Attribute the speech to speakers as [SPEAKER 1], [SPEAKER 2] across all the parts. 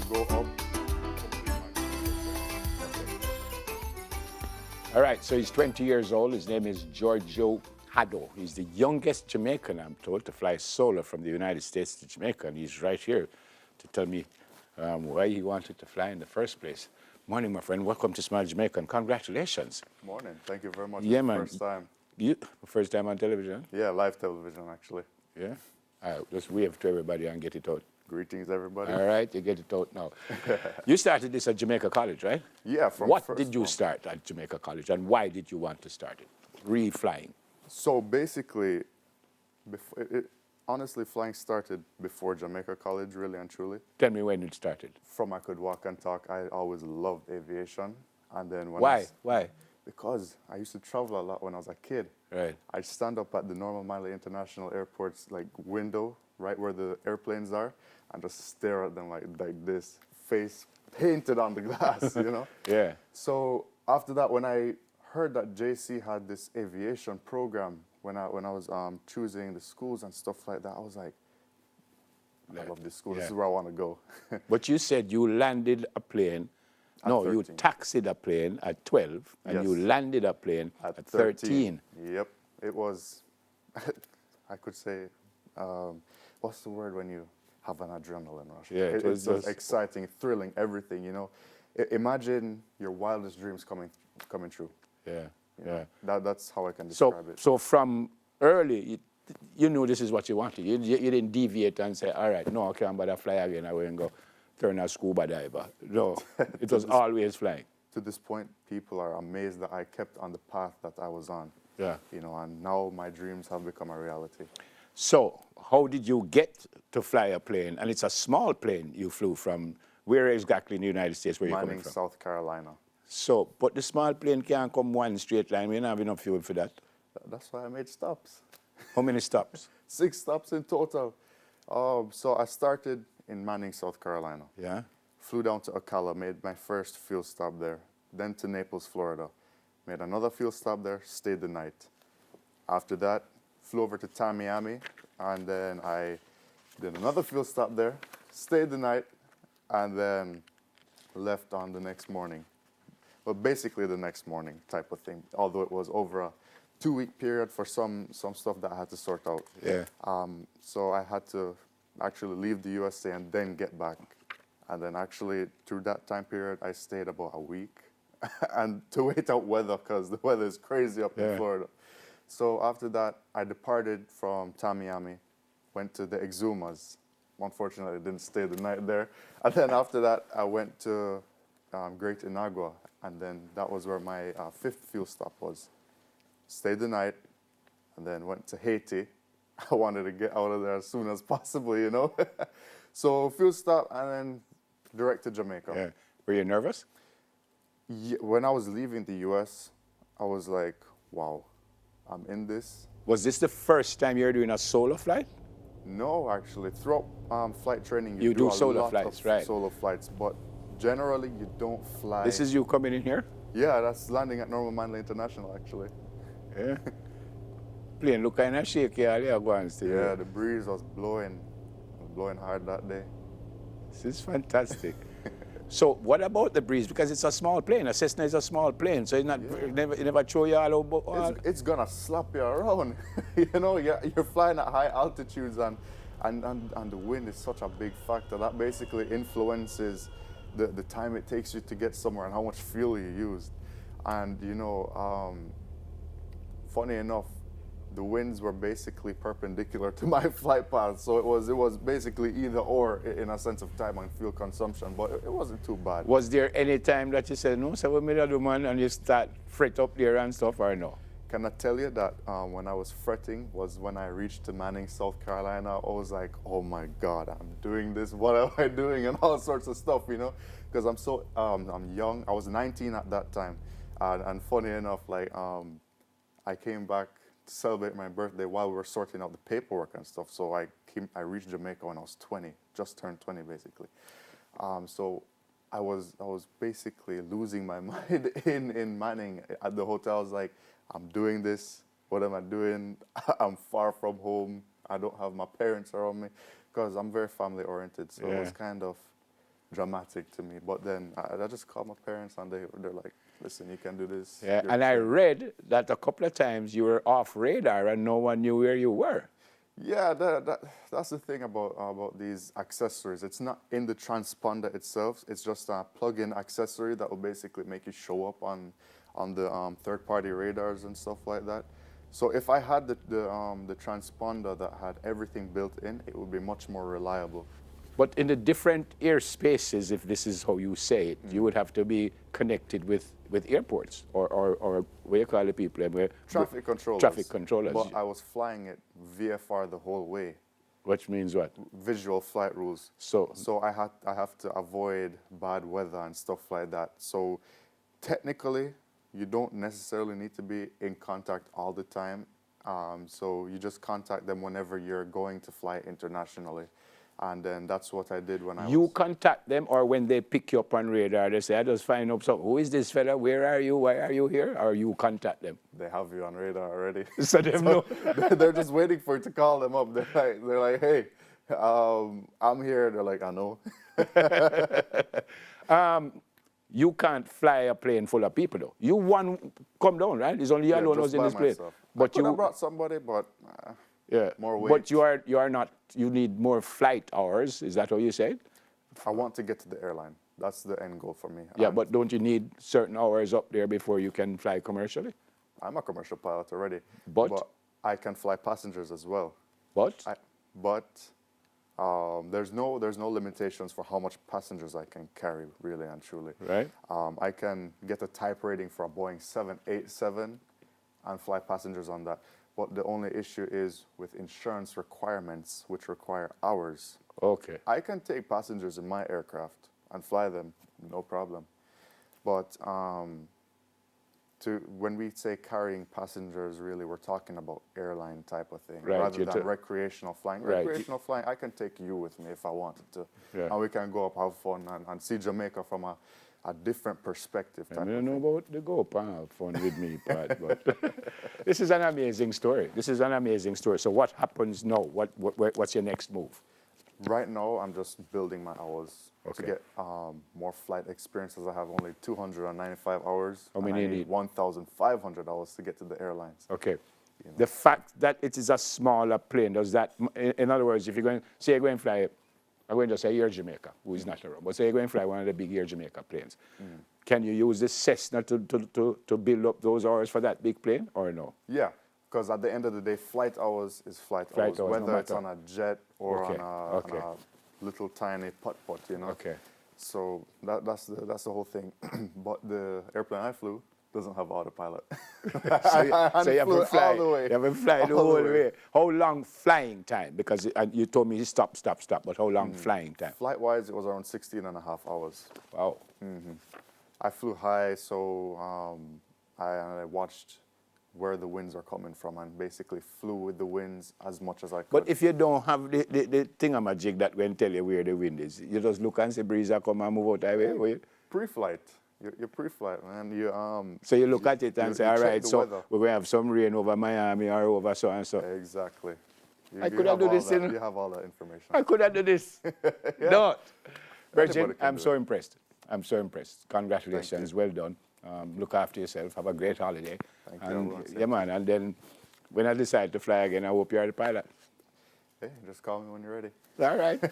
[SPEAKER 1] go up.
[SPEAKER 2] All right, so he's 20 years old. His name is Georgio Hado. He's the youngest Jamaican, I'm told, to fly solo from the United States to Jamaica. And he's right here to tell me why he wanted to fly in the first place. Morning, my friend. Welcome to Smile Jamaica, and congratulations.
[SPEAKER 1] Morning. Thank you very much.
[SPEAKER 2] Yeah, man.
[SPEAKER 1] First time.
[SPEAKER 2] First time on television?
[SPEAKER 1] Yeah, live television, actually.
[SPEAKER 2] Yeah? All right, just wave to everybody and get it out.
[SPEAKER 1] Greetings, everybody.
[SPEAKER 2] All right, you get it out now. You started this at Jamaica College, right?
[SPEAKER 1] Yeah, from
[SPEAKER 2] What
[SPEAKER 1] first
[SPEAKER 2] did you
[SPEAKER 1] one.
[SPEAKER 2] start at Jamaica College, and why did you want to start it? Re-flying.
[SPEAKER 1] So basically, honestly, flying started before Jamaica College, really and truly.
[SPEAKER 2] Tell me when it started.
[SPEAKER 1] From I could walk and talk, I always loved aviation. And then when
[SPEAKER 2] Why?
[SPEAKER 1] Because I used to travel a lot when I was a kid.
[SPEAKER 2] Right.
[SPEAKER 1] I'd stand up at the Normal Manley International Airport's window, right where the airplanes are, and just stare at them like this, face painted on the glass, you know?
[SPEAKER 2] Yeah.
[SPEAKER 1] So after that, when I heard that JC had this aviation program, when I was choosing the schools and stuff like that, I was like, I love this school.
[SPEAKER 2] Yeah.
[SPEAKER 1] This is where I want to go.
[SPEAKER 2] But you said you landed a plane. No, you
[SPEAKER 1] 13.
[SPEAKER 2] taxied a plane at 12, and
[SPEAKER 1] Yes.
[SPEAKER 2] you landed a plane at 13.
[SPEAKER 1] Yep. It was, I could say, what's the word when you have an adrenaline rush?
[SPEAKER 2] Yeah, it was
[SPEAKER 1] it's
[SPEAKER 2] just
[SPEAKER 1] exciting, thrilling, everything, you know. Imagine your wildest dreams coming true.
[SPEAKER 2] Yeah,
[SPEAKER 1] You know?
[SPEAKER 2] yeah.
[SPEAKER 1] That's how I can
[SPEAKER 2] So,
[SPEAKER 1] describe it.
[SPEAKER 2] so from early, you knew this is what you wanted. You didn't deviate and say, all right, no, I can't bother fly again. I will go turn a scuba diver. No, it was always flying.
[SPEAKER 1] To this point, people are amazed that I kept on the path that I was on.
[SPEAKER 2] Yeah.
[SPEAKER 1] You know, and now my dreams have become a reality.
[SPEAKER 2] So, how did you get to fly a plane? And it's a small plane you flew from. Where exactly in the United States where you're coming
[SPEAKER 1] Manning,
[SPEAKER 2] from?
[SPEAKER 1] South Carolina.
[SPEAKER 2] So, but the small plane can't come one straight line. We don't have enough fuel for that.
[SPEAKER 1] That's why I made stops.
[SPEAKER 2] How many stops?
[SPEAKER 1] 6 stops in total. So I started in Manning, South Carolina.
[SPEAKER 2] Yeah.
[SPEAKER 1] Flew down to Ocala, made my first fuel stop there. Then to Naples, Florida. Made another fuel stop there, stayed the night. After that, flew over to Tamiami, and then I did another fuel stop there, stayed the night, and then left on the next morning. Well, basically the next morning type of thing, although it was over a 2-week period for some stuff that I had to sort out.
[SPEAKER 2] Yeah.
[SPEAKER 1] So I had to actually leave the USA and then get back. And then actually through that time period, I stayed about a week and to wait out weather because the weather is crazy up in Florida. So after that, I departed from Tamiami, went to the Exumas. Unfortunately, I didn't stay the night there. And then after that, I went to Great Inagua, and then that was where my 5th fuel stop was. Stayed the night, and then went to Haiti. I wanted to get out of there as soon as possible, you know. So fuel stop, and then direct to Jamaica.
[SPEAKER 2] Yeah. Were you nervous?
[SPEAKER 1] Yeah, when I was leaving the U.S., I was like, wow, I'm in this.
[SPEAKER 2] Was this the first time you're doing a solo flight?
[SPEAKER 1] No, actually, throughout flight training,
[SPEAKER 2] You do
[SPEAKER 1] a
[SPEAKER 2] solo
[SPEAKER 1] lot
[SPEAKER 2] flights,
[SPEAKER 1] of
[SPEAKER 2] right.
[SPEAKER 1] solo flights, but generally you don't fly.
[SPEAKER 2] This is you coming in here?
[SPEAKER 1] Yeah, that's landing at Normal Manley International, actually.
[SPEAKER 2] Yeah. Plane look kind of shaky earlier, go and stay.
[SPEAKER 1] Yeah, the breeze was blowing hard that day.
[SPEAKER 2] This is fantastic. So what about the breeze? Because it's a small plane. A Cessna is a small plane, so it's not it never throw you all over.
[SPEAKER 1] It's gonna slap you around. You know, you're flying at high altitudes, and the wind is such a big factor that basically influences the time it takes you to get somewhere and how much fuel you use. And you know, funny enough, the winds were basically perpendicular to my flight path, so it was basically either or in a sense of time and fuel consumption, but it wasn't too bad.
[SPEAKER 2] Was there any time that you said, no, so we made a do, man, and you start fret up there and stuff, or no?
[SPEAKER 1] Can I tell you that when I was fretting was when I reached to Manning, South Carolina. I was like, oh my God, I'm doing this. What am I doing? And all sorts of stuff, you know, because I'm young. I was 19 at that time. And funny enough, like I came back to celebrate my birthday while we were sorting out the paperwork and stuff. So I reached Jamaica when I was 20, just turned 20 basically. So I was basically losing my mind in Manning at the hotel. I was like, I'm doing this. What am I doing? I'm far from home. I don't have my parents around me because I'm very family oriented. So it was kind of dramatic to me. But then I just called my parents and they're like, listen, you can do this.
[SPEAKER 2] Yeah,
[SPEAKER 1] You're
[SPEAKER 2] and I
[SPEAKER 1] trained."
[SPEAKER 2] read that a couple of times you were off radar and no one knew where you were.
[SPEAKER 1] Yeah, that's the thing about these accessories. It's not in the transponder itself. It's just a plug-in accessory that will basically make you show up on the third-party radars and stuff like that. So if I had the transponder that had everything built in, it would be much more reliable.
[SPEAKER 2] But in the different airspaces, if this is how you say it, you would have to be connected with airports or what do you call the people?
[SPEAKER 1] Traffic controllers.
[SPEAKER 2] Traffic controllers.
[SPEAKER 1] But I was flying it VFR the whole way.
[SPEAKER 2] Which means what?
[SPEAKER 1] Visual flight rules.
[SPEAKER 2] So
[SPEAKER 1] I have to avoid bad weather and stuff like that. So technically, you don't necessarily need to be in contact all the time. So you just contact them whenever you're going to fly internationally. And then that's what I did when I
[SPEAKER 2] you
[SPEAKER 1] was...
[SPEAKER 2] contact them, or when they pick you up on radar, they say, I just find out, so who is this fella? Where are you? Why are you here? Or you contact them?
[SPEAKER 1] They have you on radar already.
[SPEAKER 2] So them know.
[SPEAKER 1] They're just waiting for you to call them up. They're like, hey, I'm here. They're like, I know.
[SPEAKER 2] You can't fly a plane full of people, though. You one come down, right? It's only you alone was in this plane.
[SPEAKER 1] But I brought somebody, but
[SPEAKER 2] yeah,
[SPEAKER 1] more weight.
[SPEAKER 2] But you are not. You need more flight hours. Is that what you said?
[SPEAKER 1] I want to get to the airline. That's the end goal for me.
[SPEAKER 2] Yeah, but don't you need certain hours up there before you can fly commercially?
[SPEAKER 1] I'm a commercial pilot already.
[SPEAKER 2] But
[SPEAKER 1] I can fly passengers as well.
[SPEAKER 2] But
[SPEAKER 1] there's no limitations for how much passengers I can carry, really and truly.
[SPEAKER 2] Right.
[SPEAKER 1] I can get a type rating for a Boeing 787 and fly passengers on that. But the only issue is with insurance requirements, which require hours.
[SPEAKER 2] Okay.
[SPEAKER 1] I can take passengers in my aircraft and fly them, no problem. But when we say carrying passengers, really, we're talking about airline type of thing,
[SPEAKER 2] right,
[SPEAKER 1] rather than recreational flying.
[SPEAKER 2] Right.
[SPEAKER 1] Recreational flying, I can take you with me if I wanted to.
[SPEAKER 2] Yeah.
[SPEAKER 1] And we can go up, have fun, and see Jamaica from a different perspective.
[SPEAKER 2] I don't know about the go up and have fun with me part, but this is an amazing story. This is an amazing story. So what happens now? What's your next move?
[SPEAKER 1] Right now, I'm just building my hours to get more flight experiences. I have only 295 hours.
[SPEAKER 2] How many
[SPEAKER 1] I need 1,500 hours to get to the airlines.
[SPEAKER 2] Okay. You know. The fact that it is a smaller plane, does that, in other words, if you're going, say you're going to fly, I'm going to say Air Jamaica, who is not around, but say you're going to fly one of the big Air Jamaica planes. Can you use the Cessna to build up those hours for that big plane, or no? Yeah.
[SPEAKER 1] Because at the end of the day, flight hours is flight hours, whether
[SPEAKER 2] no
[SPEAKER 1] it's on a jet or
[SPEAKER 2] on
[SPEAKER 1] a little tiny putt-putt, you know.
[SPEAKER 2] Okay.
[SPEAKER 1] So that's the whole thing. But the airplane I flew doesn't have autopilot.
[SPEAKER 2] so you haven't fly the whole way. How long flying time? Because you told me stop. But how long flying time?
[SPEAKER 1] Flight-wise, it was around 16 and a half hours.
[SPEAKER 2] Wow.
[SPEAKER 1] I flew high, so I watched where the winds are coming from and basically flew with the winds as much as I could.
[SPEAKER 2] But if you don't have the thingamajig that will tell you where the wind is, you just look and say breeze come and move out that way?
[SPEAKER 1] Pre-flight. You're pre-flight, man.
[SPEAKER 2] So you look at it and say, all right, so
[SPEAKER 1] weather.
[SPEAKER 2] we're going to have some rain over Miami or over so and so.
[SPEAKER 1] Exactly.
[SPEAKER 2] I could have done this.
[SPEAKER 1] You have all that information.
[SPEAKER 2] I could have done this.
[SPEAKER 1] Yeah.
[SPEAKER 2] No. Virgin,
[SPEAKER 1] I'm
[SPEAKER 2] so impressed. I'm so impressed. Congratulations. Well done. Look after yourself. Have a great holiday.
[SPEAKER 1] Thank
[SPEAKER 2] and,
[SPEAKER 1] you.
[SPEAKER 2] Yeah, man. And then when I decide to fly again, I hope you're the pilot.
[SPEAKER 1] Hey, just call me when you're ready.
[SPEAKER 2] All right.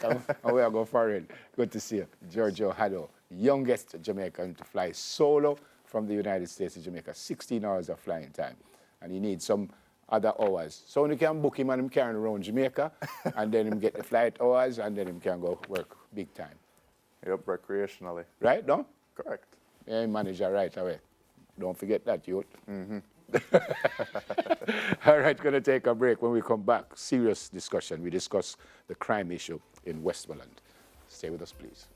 [SPEAKER 2] Away I go foreign. Good to see you. Giorgio Hado, youngest Jamaican to fly solo from the United States to Jamaica. 16 hours of flying time. And he needs some other hours. So when you can book him and him carrying around Jamaica, and then him get the flight hours, and then him can go work big time.
[SPEAKER 1] Yep, recreationally.
[SPEAKER 2] Right, no?
[SPEAKER 1] Correct.
[SPEAKER 2] Yeah, manager right away. Don't forget that, youth. All right, going to take a break. When we come back, serious discussion. We discuss the crime issue in Westmoreland. Stay with us, please.